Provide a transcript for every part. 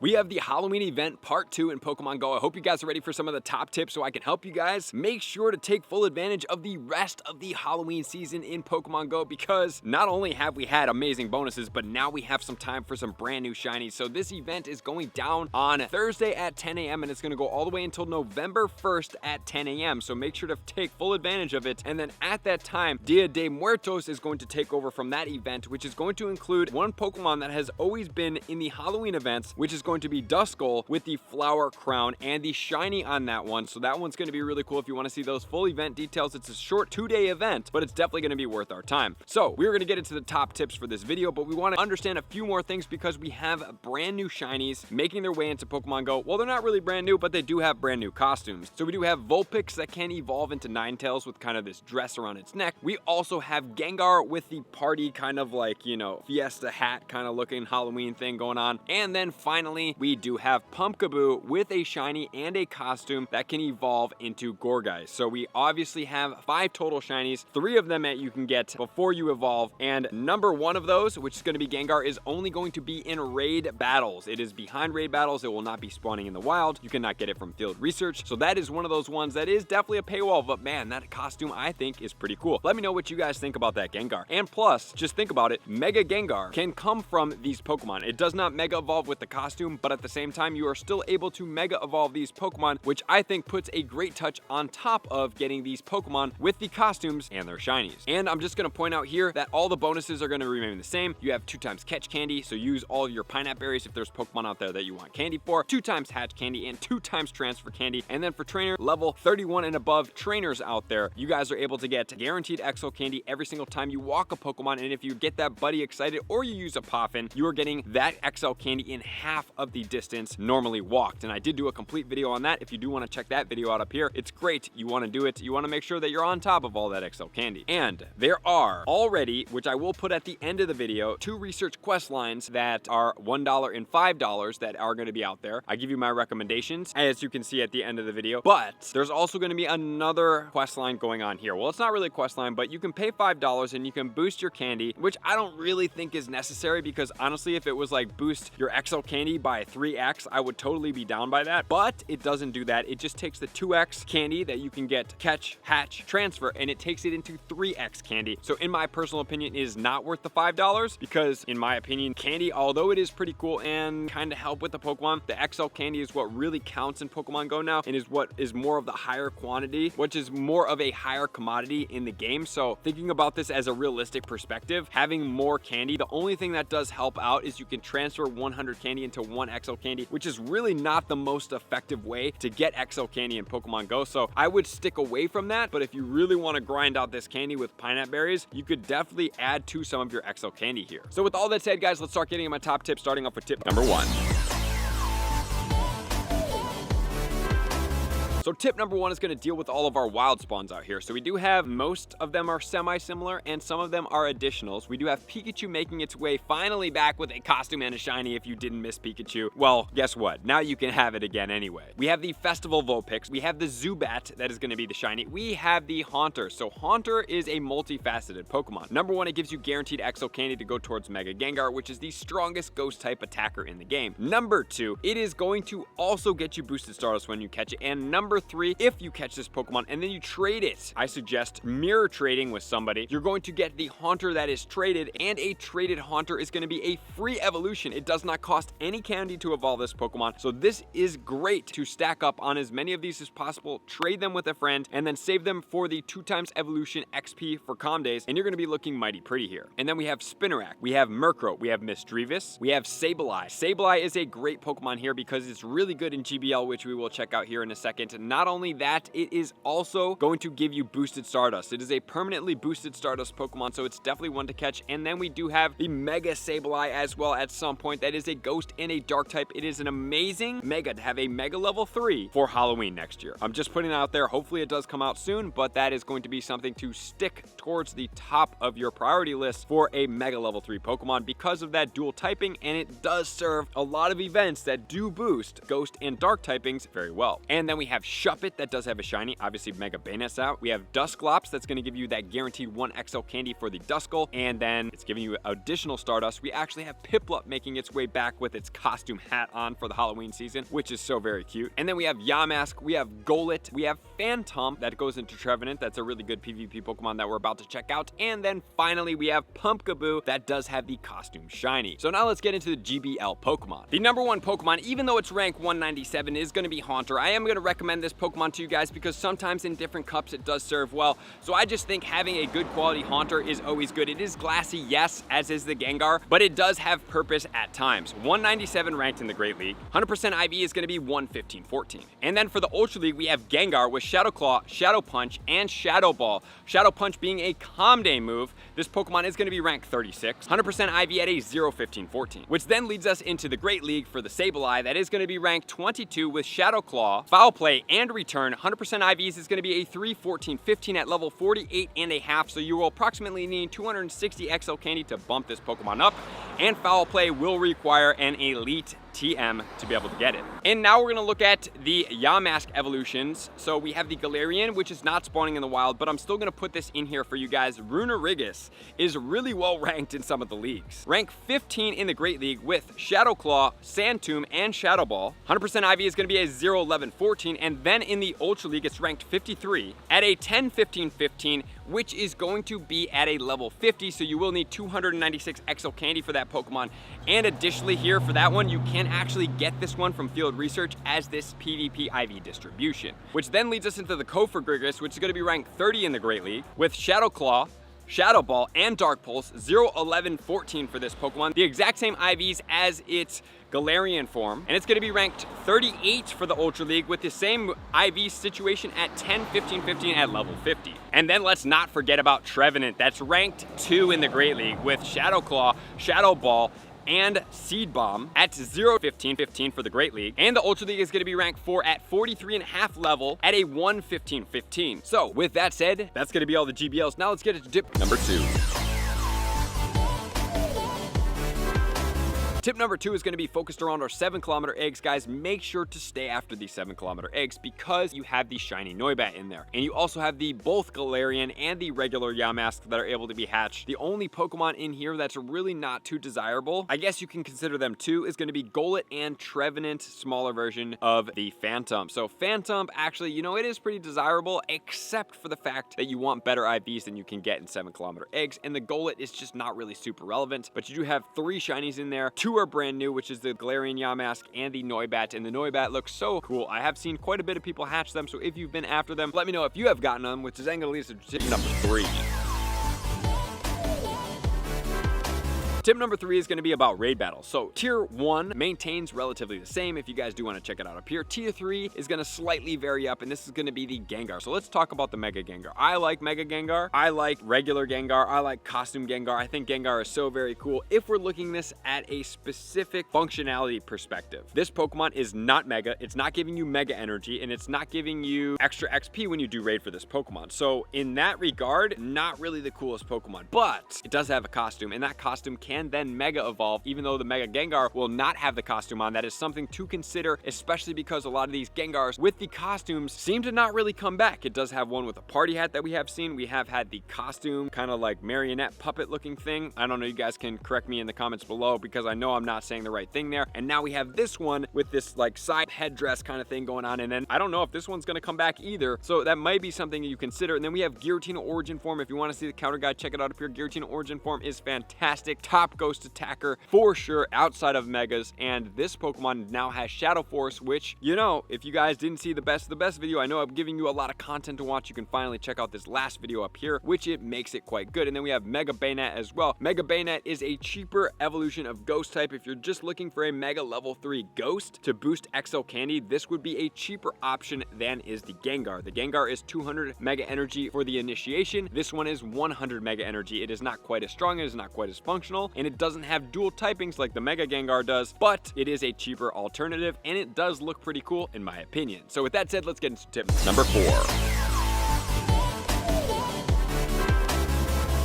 We have the Halloween event part 2 in Pokemon Go. I hope you guys are ready for some of the top tips so I can help you guys. Make sure to take full advantage of the rest of the Halloween season in Pokemon Go, because not only have we had amazing bonuses, but now we have some time for some brand new shinies. So this event is going down on Thursday at 10 a.m. and it's going to go all the way until November 1st at 10 a.m. So make sure to take full advantage of it. And then at that time, Dia de Muertos is going to take over from that event, which is going to include one Pokemon that has always been in the Halloween events, which is going to be Duskull with the flower crown and the shiny on that one. So that one's going to be really cool if you want to see those full event details. It's a short 2-day event, but it's definitely going to be worth our time. So we're going to get into the top tips for this video, but we want to understand a few more things because we have brand new shinies making their way into Pokemon Go. Well, they're not really brand new, but they do have brand new costumes. So we do have Vulpix that can evolve into Ninetales with kind of this dress around its neck. We also have Gengar with the party kind of like, you know, fiesta hat kind of looking Halloween thing going on. And then finally, we do have Pumpkaboo with a shiny and a costume that can evolve into Gourgeist. So we obviously have 5 total shinies, 3 of them that you can get before you evolve. And number 1 of those, which is going to be Gengar, is only going to be in raid battles. It is behind raid battles. It will not be spawning in the wild. You cannot get it from field research. So that is one of those ones that is definitely a paywall, but man, that costume I think is pretty cool. Let me know what you guys think about that Gengar. And plus, just think about it, Mega Gengar can come from these Pokemon. It does not Mega Evolve with the costume, but at the same time, you are still able to Mega Evolve these Pokemon, which I think puts a great touch on top of getting these Pokemon with the costumes and their shinies. And I'm just going to point out here that all the bonuses are going to remain the same. You have 2 times catch candy, so use all your pineapple berries if there's Pokemon out there that you want candy for, 2 times hatch candy, and 2 times transfer candy. And then for trainer level 31 and above trainers out there, you guys are able to get guaranteed Exo candy every single time you walk a Pokemon. And if you get that buddy excited or you use a Poffin, you are getting that XL candy in half of the distance normally walked. And I did do a complete video on that. If you do want to check that video out up here, it's great. You want to do it. You want to make sure that you're on top of all that XL candy. And there are already, which I will put at the end of the video, 2 research quest lines that are $1 and $5 that are going to be out there. I give you my recommendations, as you can see at the end of the video, but there's also going to be another quest line going on here. Well, it's not really a quest line, but you can pay $5 and you can boost your candy, which I don't really think is necessary, because honestly, if it was like boost your XL candy by 3x, I would totally be down by that, but it doesn't do that. It just takes the 2x candy that you can get catch, hatch, transfer, and it takes it into 3x candy. So in my personal opinion, it is not worth the $5, because in my opinion, candy, although it is pretty cool and kind of help with the Pokemon, the XL candy is what really counts in Pokemon Go now, and is what is more of the higher quantity, which is more of a higher commodity in the game. So thinking about this as a realistic perspective, having more candy, the only thing that does help out is you can transfer 100 candy into 1 XL candy, which is really not the most effective way to get XL candy in Pokemon Go. So I would stick away from that, but if you really want to grind out this candy with pineapple berries, you could definitely add to some of your XL candy here. So with all that said, guys, let's start getting in my top tips, starting off with tip number 1. So tip number 1 is going to deal with all of our wild spawns out here. So we do have, most of them are semi-similar and some of them are additionals. We do have Pikachu making its way finally back with a costume and a shiny. If you didn't miss Pikachu, well, guess what? Now you can have it again anyway. We have the Festival Vulpix. We have the Zubat that is going to be the shiny. We have the Haunter. So Haunter is a multifaceted Pokemon. Number 1, it gives you guaranteed XL candy to go towards Mega Gengar, which is the strongest ghost type attacker in the game. Number 2, it is going to also get you boosted Stardust when you catch it. And number 3, if you catch this Pokemon and then you trade it, I suggest mirror trading with somebody. You're going to get the Haunter that is traded, and a traded Haunter is going to be a free evolution. It does not cost any candy to evolve this Pokemon. So this is great to stack up on as many of these as possible, trade them with a friend, and then save them for the 2 times evolution XP for Calm Days, and you're going to be looking mighty pretty here. And then we have Spinarak, we have Murkrow, we have Misdreavus, we have Sableye. Sableye is a great Pokemon here because it's really good in GBL, which we will check out here in a second. Not only that, it is also going to give you boosted Stardust. It is a permanently boosted Stardust Pokemon, so it's definitely one to catch. And then we do have the Mega Sableye as well at some point. That is a ghost and a dark type. It is an amazing Mega to have a Mega level 3 for Halloween next year. I'm just putting it out there. Hopefully it does come out soon, but that is going to be something to stick towards the top of your priority list for a Mega level 3 Pokemon because of that dual typing, and it does serve a lot of events that do boost ghost and dark typings very well. And then we have Shuppet that does have a shiny, obviously Mega Banette's out. We have Dusclops that's going to give you that guaranteed 1 XL candy for the Duskull, and then it's giving you additional Stardust. We actually have Piplup making its way back with its costume hat on for the Halloween season, which is so very cute. And then we have Yamask, we have Golett, we have Phantump that goes into Trevenant. That's a really good PvP Pokemon that we're about to check out. And then finally we have Pumpkaboo that does have the costume shiny. So now let's get into the GBL Pokemon. The number 1 Pokemon, even though it's rank 197, is going to be Haunter. I am going to recommend this Pokemon to you guys because sometimes in different cups it does serve well. So I just think having a good quality Haunter is always good. It is glassy, yes, as is the Gengar, but it does have purpose at times. 197 ranked in the Great League. 100% IV is going to be 115-14. And then for the Ultra League, we have Gengar with Shadow Claw, Shadow Punch, and Shadow Ball. Shadow Punch being a Calm Day move. This Pokemon is going to be ranked 36. 100% IV at a 0-15-14. Which then leads us into the Great League for the Sableye. That is going to be ranked 22 with Shadow Claw, Foul Play, and Return. 100% IVs is going to be a 3-14-15 at level 48.5. So you will approximately need 260 XL candy to bump this Pokemon up. And Foul Play will require an Elite TM to be able to get it. And now we're going to look at the Yamask evolutions. So we have the Galarian, which is not spawning in the wild, but I'm still going to put this in here for you guys. Runerigus is really well ranked in some of the leagues. Rank 15 in the Great League with Shadow Claw, Sand Tomb, and Shadow Ball. 100% IV is going to be a 0-11-14, and then in the Ultra League it's ranked 53 at a 10-15-15, which is going to be at a level 50, so you will need 296 XL candy for that Pokemon. And additionally here for that one, you can actually get this one from Field Research as this PvP IV distribution. Which then leads us into the Kofagrigus, which is going to be ranked 30 in the Great League with Shadow Claw, Shadow Ball, and Dark Pulse. 0-11-14 for this Pokemon. The exact same IVs as its Galarian form, and it's going to be ranked 38 for the Ultra League with the same IV situation at 10-15-15 at level 50. And then let's not forget about Trevenant. That's ranked 2 in the Great League with Shadow Claw, Shadow Ball, and Seed Bomb at 0-15-15 for the Great League. And the Ultra League is going to be ranked 4 at 43.5 level at a 1-15-15. So with that said, that's going to be all the GBLs. Now let's get into tip number 2. Tip number 2 is going to be focused around our 7-kilometer eggs. Guys, make sure to stay after these 7-kilometer eggs because you have the shiny Noibat in there. And you also have the both Galarian and the regular Yamask that are able to be hatched. The only Pokemon in here that's really not too desirable, I guess you can consider them too, is going to be Golett and Trevenant, smaller version of the Phantump. So Phantump, actually, you know, it is pretty desirable, except for the fact that you want better IVs than you can get in 7-kilometer eggs. And the Golett is just not really super relevant, but you do have 3 shinies in there. 2 are brand new, which is the Galarian Yamask and the Noibat, and the Noibat looks so cool. I have seen quite a bit of people hatch them, so if you've been after them, let me know if you have gotten them, which is then going to lead us to tip number 3. Tip number 3 is going to be about raid battles. So tier 1 maintains relatively the same if you guys do want to check it out up here. Tier 3 is going to slightly vary up, and this is going to be the Gengar. So let's talk about the Mega Gengar. I like Mega Gengar. I like regular Gengar. I like costume Gengar. I think Gengar is so very cool if we're looking this at a specific functionality perspective. This Pokemon is not Mega. It's not giving you Mega Energy, and it's not giving you extra XP when you do raid for this Pokemon. So in that regard, not really the coolest Pokemon, but it does have a costume, and that costume can then Mega Evolve, even though the Mega Gengar will not have the costume on. That is something to consider, especially because a lot of these Gengars with the costumes seem to not really come back. It does have one with a party hat that we have seen. We have had the costume, kind of like marionette puppet looking thing. I don't know, you guys can correct me in the comments below because I know I'm not saying the right thing there. And now we have this one with this like side headdress kind of thing going on, and then I don't know if this one's going to come back either, so that might be something you consider. And then we have Giratina Origin Form. If you want to see the counter guide, check it out up here. Giratina Origin Form is fantastic. Top ghost attacker for sure outside of Megas, and this Pokemon now has Shadow Force, which, you know, if you guys didn't see the best of the best video, I know I'm giving you a lot of content to watch. You can finally check out this last video up here, which it makes it quite good. And then we have Mega Banette as well. Mega Banette is a cheaper evolution of Ghost type. If you're just looking for a Mega level 3 Ghost to boost XL candy, this would be a cheaper option than is the Gengar. The Gengar is 200 Mega Energy for the initiation. This one is 100 Mega Energy. It is not quite as strong, it is not quite as functional, and it doesn't have dual typings like the Mega Gengar does, but it is a cheaper alternative, and it does look pretty cool in my opinion. So with that said, let's get into tip number 4.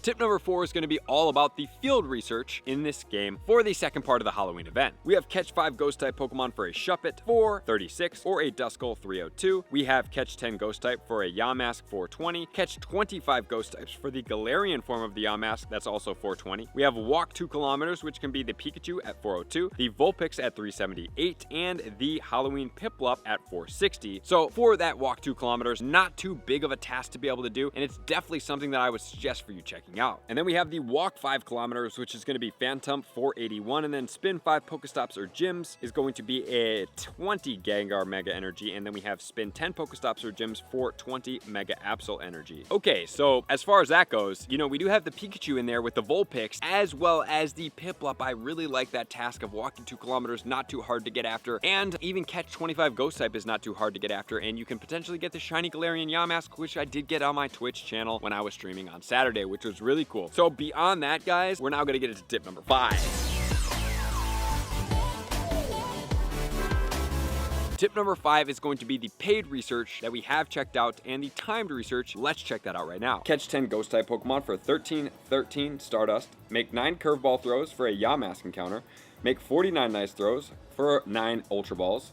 Tip number 4 is going to be all about the field research in this game for the second part of the Halloween event. We have catch 5 ghost type Pokemon for a Shuppet for 36 or a Duskull 302. We have catch 10 ghost type for a Yamask 420. Catch 25 ghost types for the Galarian form of the Yamask, that's also 420. We have walk 2 kilometers, which can be the Pikachu at 402, the Vulpix at 378, and the Halloween Piplup at 460. So for that walk 2 kilometers, not too big of a task to be able to do, and it's definitely something that I would suggest for you checking out. And then we have the walk 5 kilometers, which is going to be Phantump 481, and then spin 5 Pokestops or gyms is going to be a 20 Gengar Mega Energy, and then we have spin 10 Pokestops or gyms for 20 Mega Absolve Energy. Okay, so as far as that goes, you know, we do have the Pikachu in there with the Vulpix, as well as the Piplup. I really like that task of walking 2 kilometers, not too hard to get after, and even catch 25 ghost type is not too hard to get after, and you can potentially get the shiny Galarian Yamask, which I did get on my Twitch channel when I was streaming on Saturday, which was really cool. So beyond that, guys, we're now going to get into tip number 5. Tip number 5 is going to be the paid research that we have checked out and the timed research. Let's check that out right now. Catch 10 ghost type Pokemon for 13 Stardust. Make 9 curveball throws for a Yamask encounter. Make 49 nice throws for 9 Ultra Balls.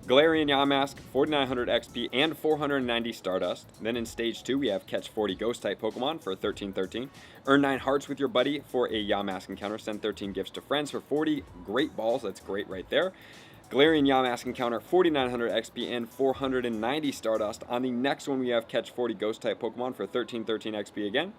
Galarian Yamask, 4900 XP and 490 Stardust. Then in stage 2, we have catch 40 ghost type Pokemon for 13. Earn 9 hearts with your buddy for a Yamask encounter. Send 13 gifts to friends for 40 great balls. That's great right there. Galarian Yamask encounter, 4900 XP and 490 Stardust. On the next one, we have catch 40 ghost type Pokemon for 13 XP again.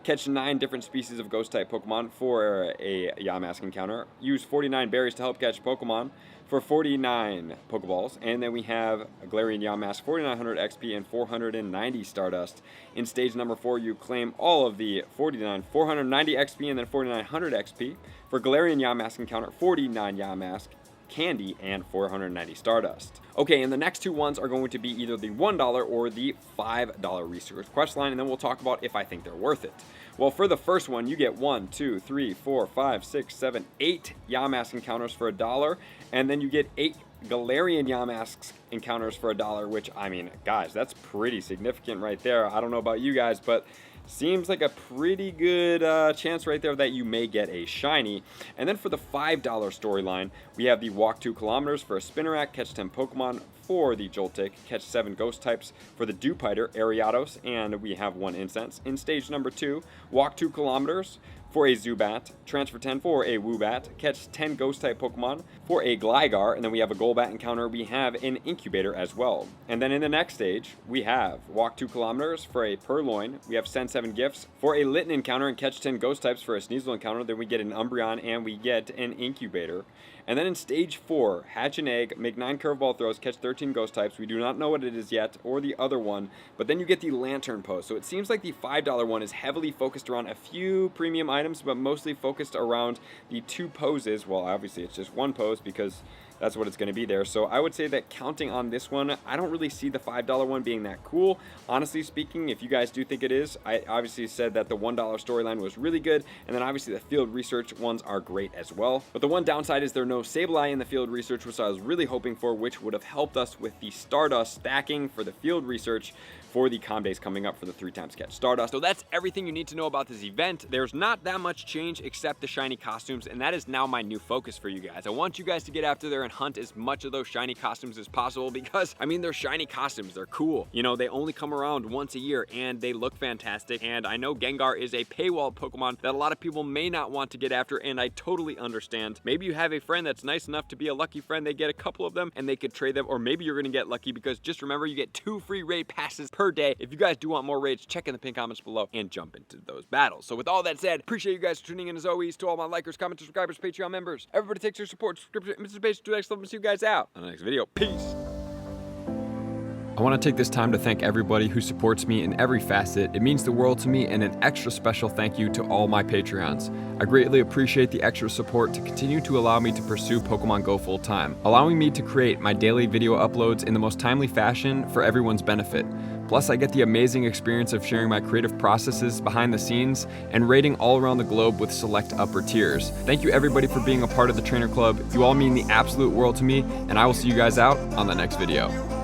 Catch 9 different species of ghost type Pokemon for a Yamask encounter. Use 49 berries to help catch Pokemon for 49 Pokeballs. And then we have a Galarian Yamask, 4900 XP and 490 Stardust. In stage number 4, you claim all of the 490 XP and then 4900 XP. For Galarian Yamask encounter, 49 Yamask candy and 490 Stardust. Okay, and the next 2 ones are going to be either the $1 or the $5 research quest line, and then we'll talk about if I think they're worth it. Well, for the first one, you get 1, 2, 3, 4, 5, 6, 7, 8 Yamask encounters for $1, and then you get 8 Galarian Yamask encounters for $1, which, I mean, guys, that's pretty significant right there. I don't know about you guys, but seems like a pretty good chance right there that you may get a shiny. And then for the $5 storyline, we have the walk 2 kilometers for a Spinarak, catch 10 Pokemon for the Joltik, catch 7 ghost types for the Dewpider, Ariados, and we have 1 Incense. In stage number 2, walk 2 kilometers for a Zubat, transfer 10 for a Woobat, catch 10 ghost type Pokemon for a Gligar, and then we have a Golbat encounter. We have an Incubator as well. And then in the next stage, we have walk 2 kilometers for a Purloin. We have send 7 gifts for a Litten encounter and catch 10 ghost types for a Sneasel encounter. Then we get an Umbreon and we get an Incubator. And then in stage 4, hatch an egg, make 9 curveball throws, catch 13 ghost types. We do not know what it is yet, or the other one, but then you get the Lantern pose. So it seems like the $5 one is heavily focused around a few premium items, but mostly focused around the 2 poses. Well, obviously it's just 1 pose because that's what it's going to be there. So I would say that counting on this one, I don't really see the $5 one being that cool. Honestly speaking, if you guys do think it is, I obviously said that the $1 storyline was really good, and then obviously the field research ones are great as well. But the one downside is there are no Sableye in the field research, which I was really hoping for, which would have helped us with the Stardust stacking for the field research for the comm days coming up for the 3x catch Stardust. So that's everything you need to know about this event. There's not that much change except the shiny costumes, and that is now my new focus for you guys. I want you guys to get after there and hunt as much of those shiny costumes as possible because, I mean, they're shiny costumes. They're cool. You know, they only come around once a year and they look fantastic. And I know Gengar is a paywall Pokemon that a lot of people may not want to get after, and I totally understand. Maybe you have a friend that's nice enough to be a lucky friend. They get a couple of them and they could trade them, or maybe you're going to get lucky because just remember, you get 2 free raid passes per day. If you guys do want more raids, check in the pinned comments below and jump into those battles. So with all that said, appreciate you guys for tuning in as always. To all my likers, commenters, subscribers, Patreon members, everybody takes your support, subscription, participation to the next level. See you guys out on the next video. Peace. I want to take this time to thank everybody who supports me in every facet. It means the world to me, and an extra special thank you to all my Patreons. I greatly appreciate the extra support to continue to allow me to pursue Pokemon Go full time, allowing me to create my daily video uploads in the most timely fashion for everyone's benefit. Plus, I get the amazing experience of sharing my creative processes behind the scenes and raiding all around the globe with select upper tiers. Thank you everybody for being a part of the Trainer Club. You all mean the absolute world to me, and I will see you guys out on the next video.